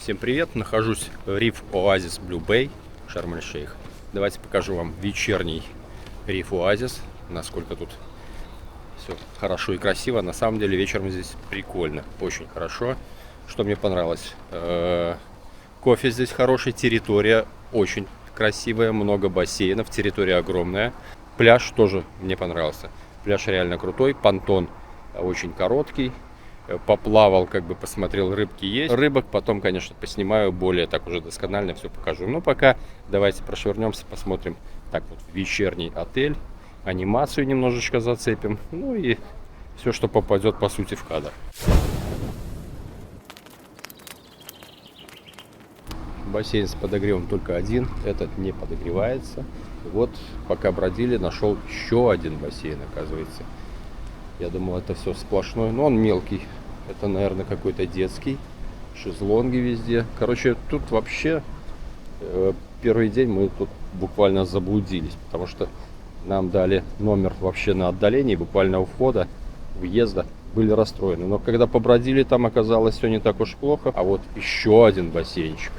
Всем привет! Нахожусь в риф Оазис Blue Bay, Шарм-эль-Шейх. Давайте покажу вам вечерний риф Оазис, насколько тут все хорошо и красиво. На самом деле вечером здесь прикольно, очень хорошо. Что мне понравилось? Кофе здесь хороший, территория очень красивая, много бассейнов, территория огромная. Пляж тоже мне понравился. Пляж реально крутой, понтон очень короткий. Поплавал, посмотрел, рыбки есть. Рыбок потом, конечно, поснимаю более так уже досконально, все покажу. Но пока давайте прошвырнемся, посмотрим так вот вечерний отель. Анимацию немножечко зацепим. Ну и все, что попадет по сути в кадр. Бассейн с подогревом только один, этот не подогревается. Вот пока бродили, нашел еще один бассейн, оказывается. Я думал, это все сплошной, но он мелкий. Это, наверное, какой-то детский. Шезлонги везде. Короче, тут вообще первый день мы тут буквально заблудились, потому что нам дали номер вообще на отдалении, буквально у входа, въезда. Были расстроены. Но когда побродили, там оказалось все не так уж плохо. А вот еще один бассейнчик.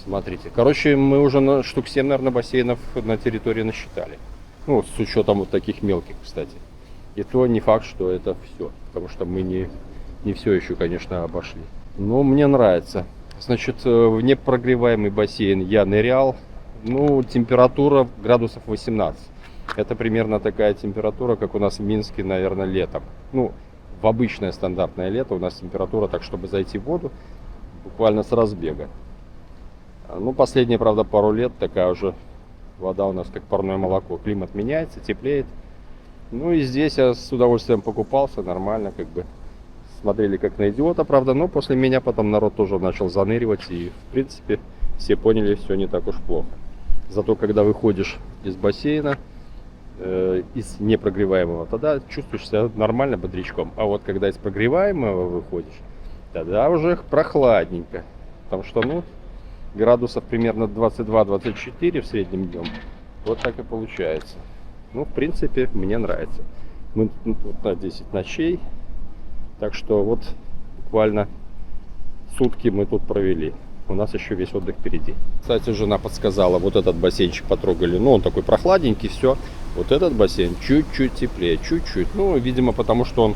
Смотрите. Короче, мы уже штук 7, наверное, бассейнов на территории насчитали. Ну, с учетом вот таких мелких, кстати. И то не факт, что это все, потому что мы не все еще, конечно, обошли. Но мне нравится. Значит, в непрогреваемый бассейн я нырял. Ну, температура градусов 18. Это примерно такая температура, как у нас в Минске, наверное, летом. Ну, в обычное стандартное лето у нас температура, так чтобы зайти в воду, буквально с разбега. Ну, последние, правда, пару лет такая уже вода у нас как парное молоко. Климат меняется, теплеет. Ну и здесь я с удовольствием покупался, нормально, смотрели как на идиота, правда, но после меня потом народ тоже начал заныривать, и в принципе все поняли, все не так уж плохо. Зато когда выходишь из бассейна, из непрогреваемого, тогда чувствуешь себя нормально, бодрячком, а вот когда из прогреваемого выходишь, тогда уже прохладненько, потому что, ну, градусов примерно 22-24 в среднем днем, вот так и получается. Ну, в принципе, мне нравится. Мы тут на 10 ночей. Так что вот буквально сутки мы тут провели. У нас еще весь отдых впереди. Кстати, жена подсказала, вот этот бассейнчик потрогали. Ну, он такой прохладненький, все. Вот этот бассейн чуть-чуть теплее, чуть-чуть. Ну, видимо, потому что он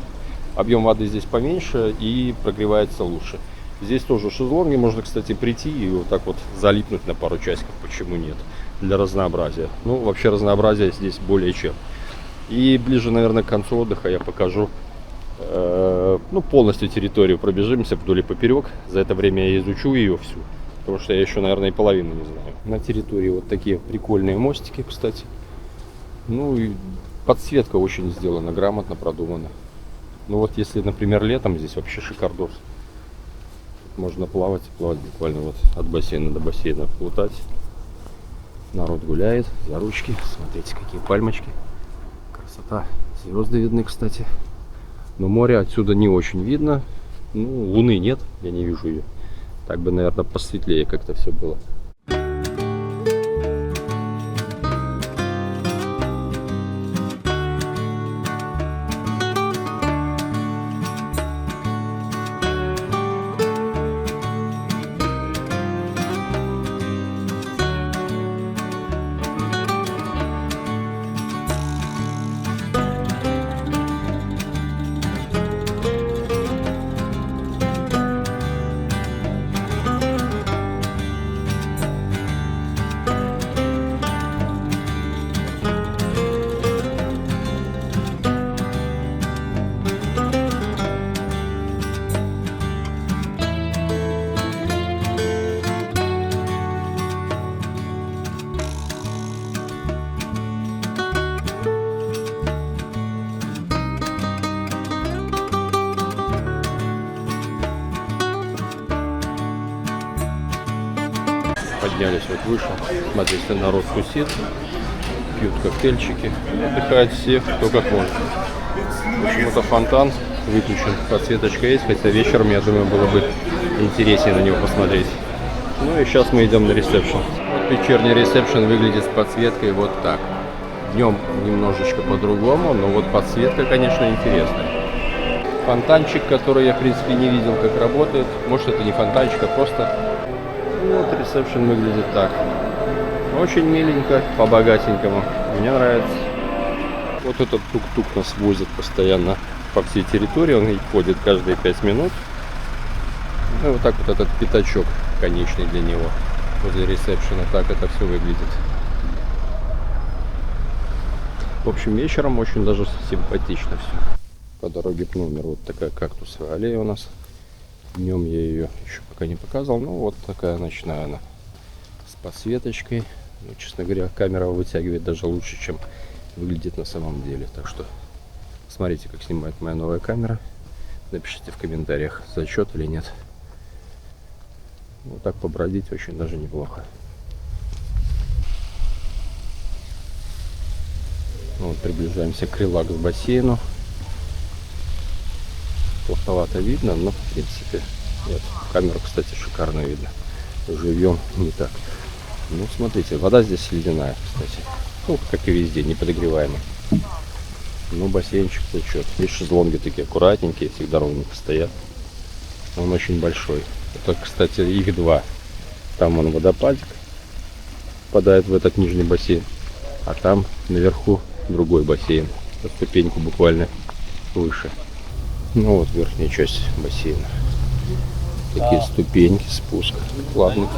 объем воды здесь поменьше и прогревается лучше. Здесь тоже шезлонги. Можно, кстати, прийти и вот так вот залипнуть на пару часиков. Почему нет? Для разнообразия. Ну, вообще разнообразие здесь более чем. И ближе, наверное, к концу отдыха я покажу, ну, полностью территорию пробежимся вдоль и поперек. За это время я изучу ее всю, потому что я еще, наверное, и половину не знаю. На территории вот такие прикольные мостики, кстати. Ну, и подсветка очень сделана, грамотно продумана. Ну, вот если, например, летом, здесь вообще шикардос. Можно плавать буквально вот от бассейна до бассейна, плутать. Народ гуляет за ручки. Смотрите, какие пальмочки. Красота. Звезды видны, кстати. Но море отсюда не очень видно. Ну, луны нет, я не вижу ее. Так бы, наверное, посветлее как-то все было. Поднялись вот выше. Смотрите, народ тусит, пьют коктейльчики, отдыхают все, кто как может. Почему-то фонтан выключен, подсветочка есть, хотя вечером, я думаю, было бы интереснее на него посмотреть. Ну и сейчас мы идем на ресепшн. Вот вечерний ресепшн выглядит с подсветкой вот так. Днем немножечко по-другому, но вот подсветка, конечно, интересная. фонтанчик, который я, в принципе, не видел, как работает. Может, это не фонтанчик, а просто... Вот ресепшн выглядит так. Очень миленько, по-богатенькому. Мне нравится. Вот этот тук-тук нас возит постоянно по всей территории. Он ходит каждые 5 минут. Ну и вот так вот этот пятачок конечный для него возле ресепшена. Так это все выглядит. В общем, вечером очень даже симпатично все. По дороге к номеру вот такая кактусовая аллея у нас. Днем я ее еще пока не показывал. Ну вот такая ночная она. С подсветочкой. Ну, честно говоря, камера вытягивает даже лучше, чем выглядит на самом деле. Так что смотрите, как снимает моя новая камера. Напишите в комментариях, зачет или нет. Вот так побродить очень даже неплохо. Вот, приближаемся к релакс-бассейну. Плоховато видно, но в принципе нет. Камеру, кстати, шикарно видно. Живьем не так. Ну, смотрите, вода здесь ледяная, кстати. Ну, как и везде, не подогреваемая. Ну, бассейнчик течет. Здесь шезлонги такие аккуратненькие, всегда ровненько стоят. Он очень большой. Это, кстати, их два. Там он водопадик впадает в этот нижний бассейн. А там наверху другой бассейн. По ступеньку буквально выше. Ну вот верхняя часть бассейна. Такие ступеньки, спуск плавный.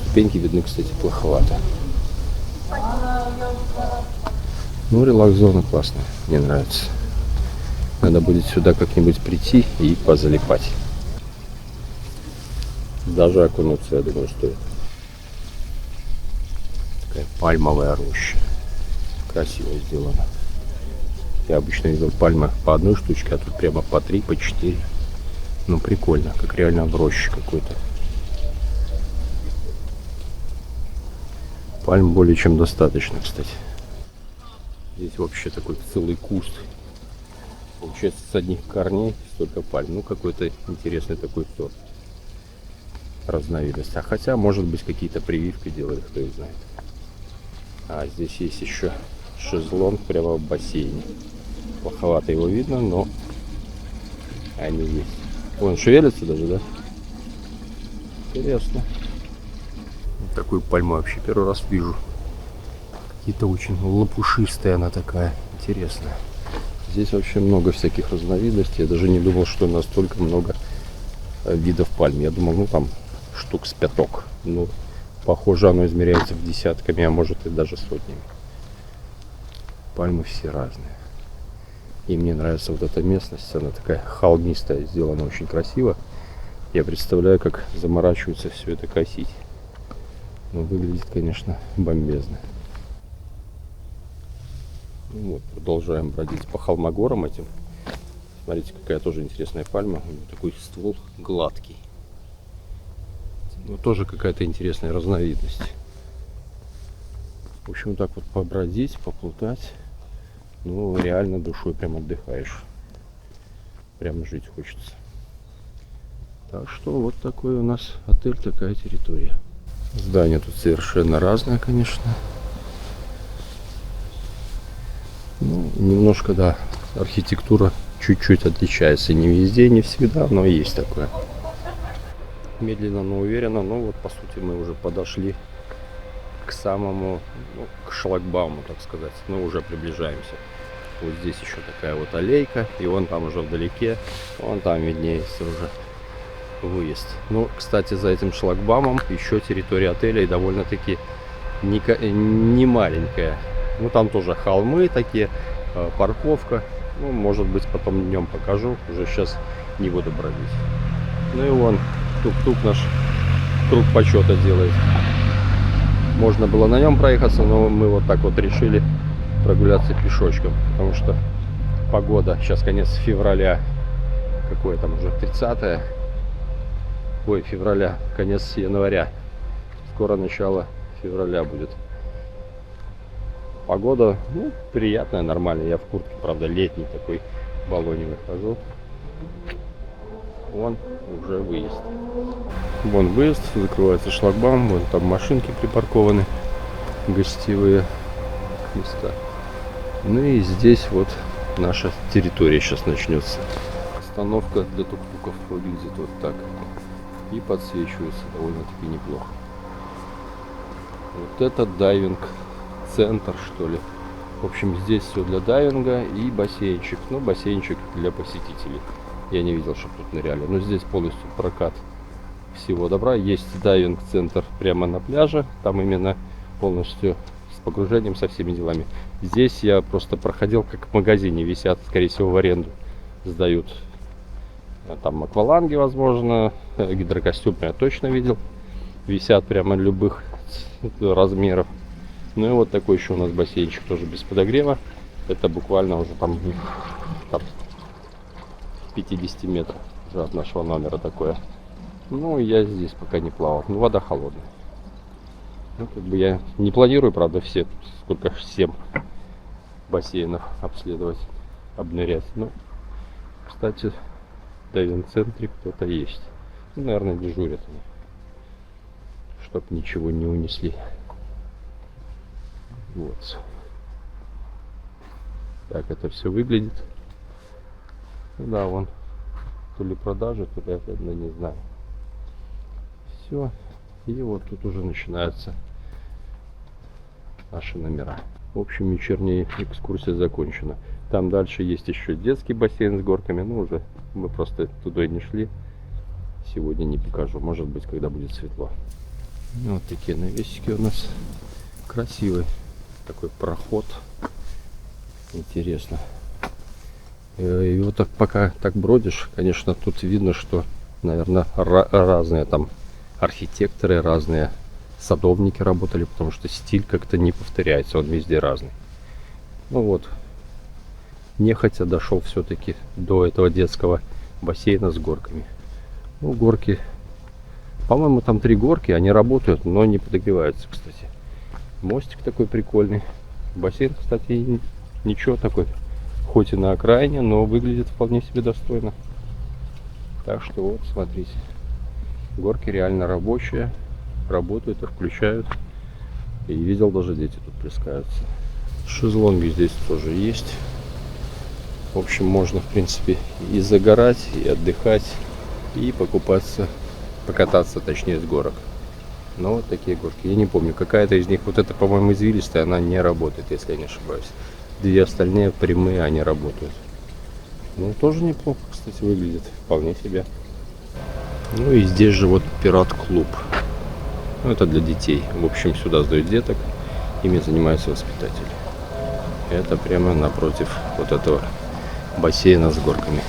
Ступеньки видны, кстати, плоховато. Ну, релакс-зона классная, мне нравится. Надо будет сюда как-нибудь прийти и позалипать. Даже окунуться, я думаю, стоит. Такая пальмовая роща. Красиво сделана. Я обычно видел пальмы по одной штучке, а тут прямо по 3, по 4. Ну, прикольно, как реально в роще какой-то. Пальм более чем достаточно, кстати. Здесь вообще такой целый куст. Получается, с одних корней столько пальм. Ну, какой-то интересный такой сорт. Разновидность. А хотя, может быть, какие-то прививки делали, кто их знает. А здесь есть еще шезлонг прямо в бассейне. Плоховато его видно, но они есть. Он шевелится даже, да? Интересно. Вот такую пальму вообще первый раз вижу. Какие-то очень лопушистая она такая. Интересная. Здесь вообще много всяких разновидностей. Я даже не думал, что настолько много видов пальм. Я думал, ну там штук с пяток. Ну, похоже, оно измеряется в десятками, а может и даже сотнями. Пальмы все разные. И мне нравится вот эта местность. Она такая холмистая, сделана очень красиво. Я представляю, как заморачиваются все это косить. Но выглядит, конечно, бомбезно. Ну вот, продолжаем бродить по холмогорам этим. Смотрите, какая тоже интересная пальма. У нее такой ствол гладкий. Ну, тоже какая-то интересная разновидность. В общем, так вот побродить, поплутать. Ну, реально душой прям отдыхаешь. Прям жить хочется. Так что вот такой у нас отель, такая территория. Здания тут совершенно разные, конечно. Ну, немножко, да, архитектура чуть-чуть отличается. Не везде, не всегда, но есть такое. Медленно, но уверенно. Ну вот, по сути, мы уже подошли к самому, ну, к шлагбауму, так сказать. Но уже приближаемся. Вот здесь еще такая вот аллейка. И вон там уже вдалеке, вон там виднеется уже выезд. Ну, кстати, за этим шлагбаумом еще территория отеля и довольно-таки не маленькая. Ну, там тоже холмы такие, парковка. Ну, может быть, потом днем покажу. Уже сейчас не буду бродить. Ну и вон тук-тук наш круг почета делает. Можно было на нем проехаться, но мы вот так вот решили прогуляться пешочком. Потому что погода, сейчас конец февраля. Какое там уже 30-е? Ой, февраля, конец января. Скоро начало февраля будет. Погода, ну, приятная, нормальная. Я в куртке, правда, летний такой, в баллоне выхожу. Вон уже выезд. Вон выезд, закрывается шлагбаум. Вон там машинки припаркованы, гостевые места. Ну и здесь вот наша территория сейчас начнется. Установка для тук-туков выглядит вот так. И подсвечивается довольно-таки неплохо. Вот это дайвинг-центр, что ли. В общем, здесь все для дайвинга и бассейнчик. Ну, бассейнчик для посетителей. Я не видел, чтобы тут ныряли. Но здесь полностью прокат всего добра. Есть дайвинг-центр прямо на пляже. Там именно полностью с погружением, со всеми делами. Здесь я просто проходил, как в магазине. Висят, скорее всего, в аренду. Сдают там акваланги, возможно. Гидрокостюм я точно видел. Висят прямо любых размеров. Ну и вот такой еще у нас бассейнчик, тоже без подогрева. Это буквально уже там в 50 метров уже от нашего номера такое. Ну, я здесь пока не плавал. Ну, вода холодная. Ну, как бы я не планирую, правда, все, сколько, 7 бассейнов обследовать, обнырять. Ну, кстати, в дайвинг-центре кто-то есть. Ну, наверное, дежурят они, чтоб ничего не унесли. Вот. Так это все выглядит. Да, вон то ли продажи, то ли опять, не знаю. Все. И вот тут уже начинаются наши номера. В общем, вечерняя экскурсия закончена. Там дальше есть еще детский бассейн с горками. Ну, уже мы просто туда и не шли. Сегодня не покажу. Может быть, когда будет светло. Вот такие навесики у нас. Красивый такой проход. Интересно. И вот так, пока так бродишь, конечно, тут видно, что, наверное, разные там архитекторы, разные садовники работали, потому что стиль как-то не повторяется, он везде разный. Ну вот, нехотя дошел все-таки до этого детского бассейна с горками. Ну, горки, по-моему, там 3 горки, они работают, но не подогреваются, кстати. Мостик такой прикольный. Бассейн, кстати, ничего такой, хоть и на окраине, но выглядит вполне себе достойно. Так что вот, смотрите, горки реально рабочие, работают и включают. И видел, даже дети тут плескаются. Шезлонги здесь тоже есть. В общем, можно, в принципе, и загорать, и отдыхать, и покупаться, покататься, точнее, с горок. Но вот такие горки. Я не помню, какая-то из них, вот эта, по-моему, извилистая, она не работает, если я не ошибаюсь. 2 остальные прямые, они работают. Ну, тоже неплохо, кстати, выглядит. Вполне себе. Ну и здесь же вот пират-клуб. Ну, это для детей. В общем, сюда сдают деток. Ими занимаются воспитатели. Это прямо напротив вот этого бассейна с горками.